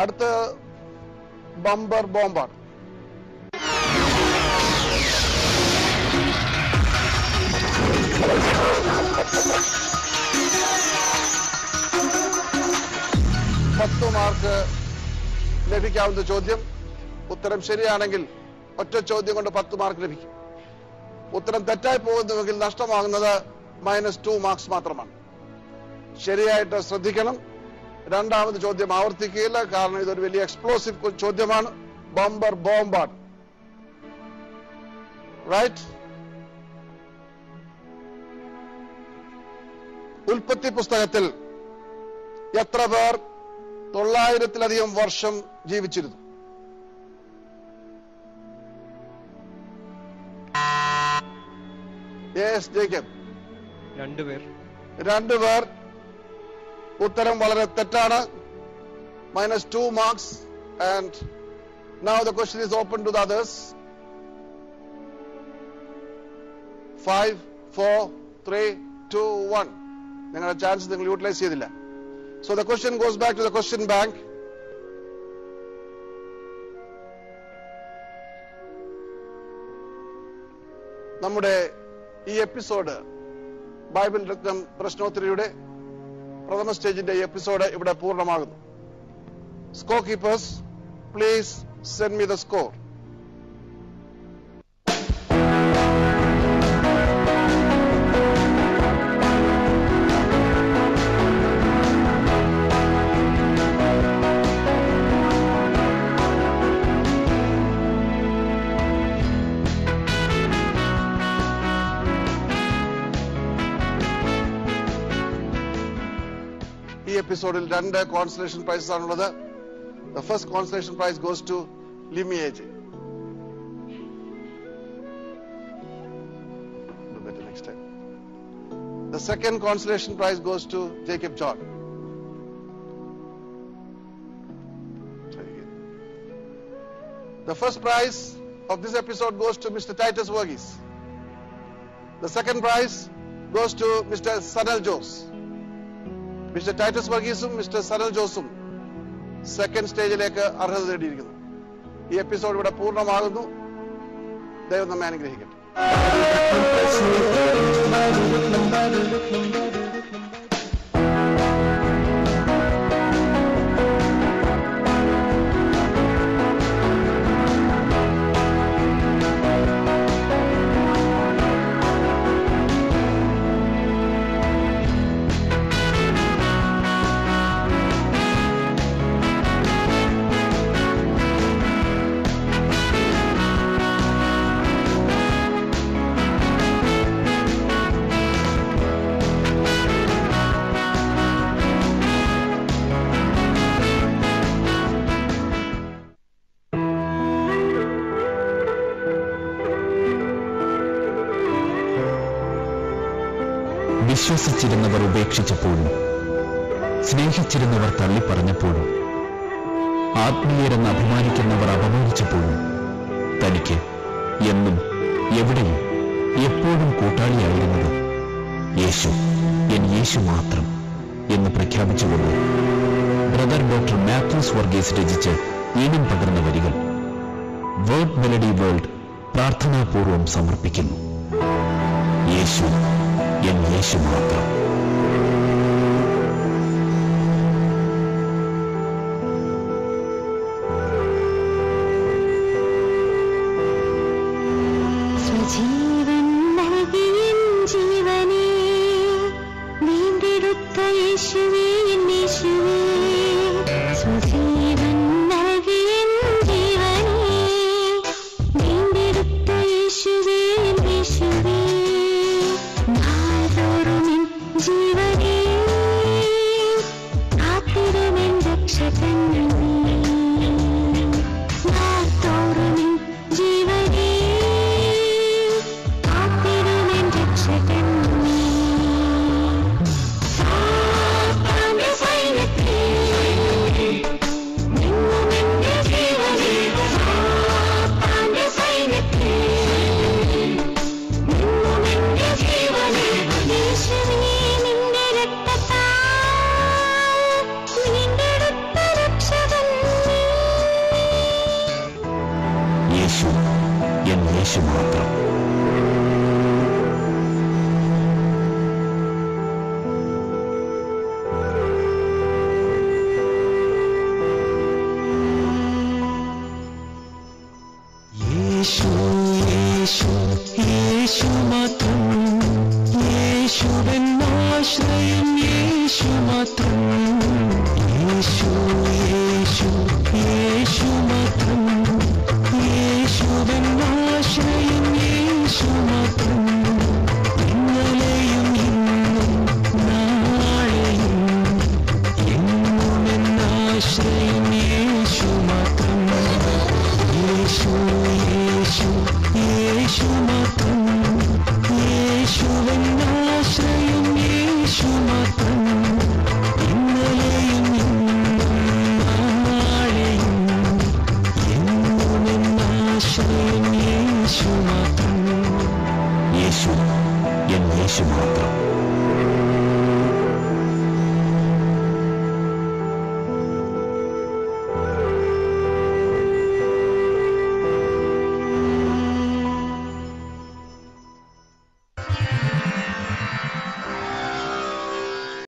അടുത്ത ബമ്പർ ബോംബാണ്. പത്ത് മാർക്ക് ലഭിക്കാവുന്ന ചോദ്യം. ഉത്തരം ശരിയാണെങ്കിൽ ഒറ്റ ചോദ്യം കൊണ്ട് 10 മാർക്ക് ലഭിക്കും. ഉത്തരം തെറ്റായി പോകുന്നുവെങ്കിൽ നഷ്ടമാകുന്നത് -2 മാർക്സ് മാത്രമാണ്. ശരിയായിട്ട് ശ്രദ്ധിക്കണം. രണ്ടാമത് ചോദ്യം ആവർത്തിക്കുകയില്ല, കാരണം ഇതൊരു വലിയ എക്സ്പ്ലോസീവ് ചോദ്യമാണ്. ബമ്പർ ബോംബാണ്. റൈറ്റ്. ഉൽപ്പത്തി പുസ്തകത്തിൽ എത്ര പേർ 900-ലധികം വർഷം ജീവിച്ചിരുന്നു? Yes Jacob. 2 പേർ. ഉത്തരം വളരെ തെറ്റാണ്. -2 marks. And now the question is open to the others. 5, 4, 3, 2, 1. നിങ്ങളുടെ ചാൻസ് നിങ്ങൾ യൂട്ടിലൈസ് ചെയ്തില്ല. So the question goes back to the question bank. നമ്മുടെ ഈ എപ്പിസോഡ് ബൈബിൾ രത്നം പ്രശ്നോത്തരിയുടെ പ്രഥമ സ്റ്റേജിന്റെ ഈ എപ്പിസോഡ് ഇവിടെ പൂർണ്ണമാകുന്നു. Score keepers, please send me the score. ഈ എപ്പിസോഡിൽ 2 കോൺസലേഷൻ പ്രൈസസ് ആണുള്ളത്. The first consolation prize goes to Limeage. Do better next time. The second consolation prize goes to Jacob John. Try again. The first prize of this episode goes to Mr. Titus Verghese. The second prize goes to Mr. Sanal Jose. Mr. Titus Verghese ഉം Mr. Sanal Jose ഉം second സ്റ്റേജിലേക്ക് അർഹത നേടിയിരിക്കുന്നു. ഈ episode ഇവിടെ പൂർണ്ണമാകുന്നു. ദൈവം നമ്മെ അനുഗ്രഹിക്കട്ടെ. വിശ്വസിച്ചിരുന്നവർ ഉപേക്ഷിച്ചപ്പോഴും സ്നേഹിച്ചിരുന്നവർ തള്ളിപ്പറഞ്ഞപ്പോഴും ആത്മീയരെന്ന് അഭിമാനിക്കുന്നവർ അപമാനിച്ചപ്പോഴും തനിക്ക് എന്നും എവിടെയും എപ്പോഴും കൂട്ടാളിയായിരുന്നത് യേശു, എൻ യേശു മാത്രം എന്ന് പ്രഖ്യാപിച്ചുകൊണ്ട് ബ്രദർ ഡോക്ടർ മാത്യൂസ് വർഗീസ് രചിച്ച് ഈണം പകർന്ന വരികൾ വേർഡ് മെലഡി വേൾഡ് പ്രാർത്ഥനാപൂർവം സമർപ്പിക്കുന്നു. യേശു, എൻ യേശു മാത്രം. സ്വജീവൻ നൽകിയ ജീവനേ, വീണ്ടെടുത്ത യേശുവേ, എൻ യേശുവേ. സ്വജീവൻ നൽകിയ ജീവനേ, വീണ്ടെടുത്ത യേശുവേ, എൻ യേശുവേ. ജീവനേ, കാത്തിരുമെൻ രക്ഷകൻ നീ. നാൾതോറും ജീവനേ, കാത്തിരുമെൻ രക്ഷകൻ നീ. സാത്താന്റെ സൈന്യത്തെ യേശു എൻ യേശു മാത്രം. യേശു യേശു യേശു മാത്രം, യേശുവൻ ആശ്രയം യേശു മാത്രം. യേശു യേശു യേശു മാത്രം, യേശുവൻ ആശ്രയം യേശു മാത്രം. ഇന്നലെയും ഇന്നും നാളെയും എന്നും ആശ്രയം യേശു മാത്രം. യേശു യേശു യേശു മാത്രം, യേശുവൻ ആശ്രയം യേശു മാത്രം. ഇന്നലെയും ഇന്നും നാളെയും എന്നും ആശ്രയം യേശു മാത്രം. യേശു എൻ യേശു മാത്രം.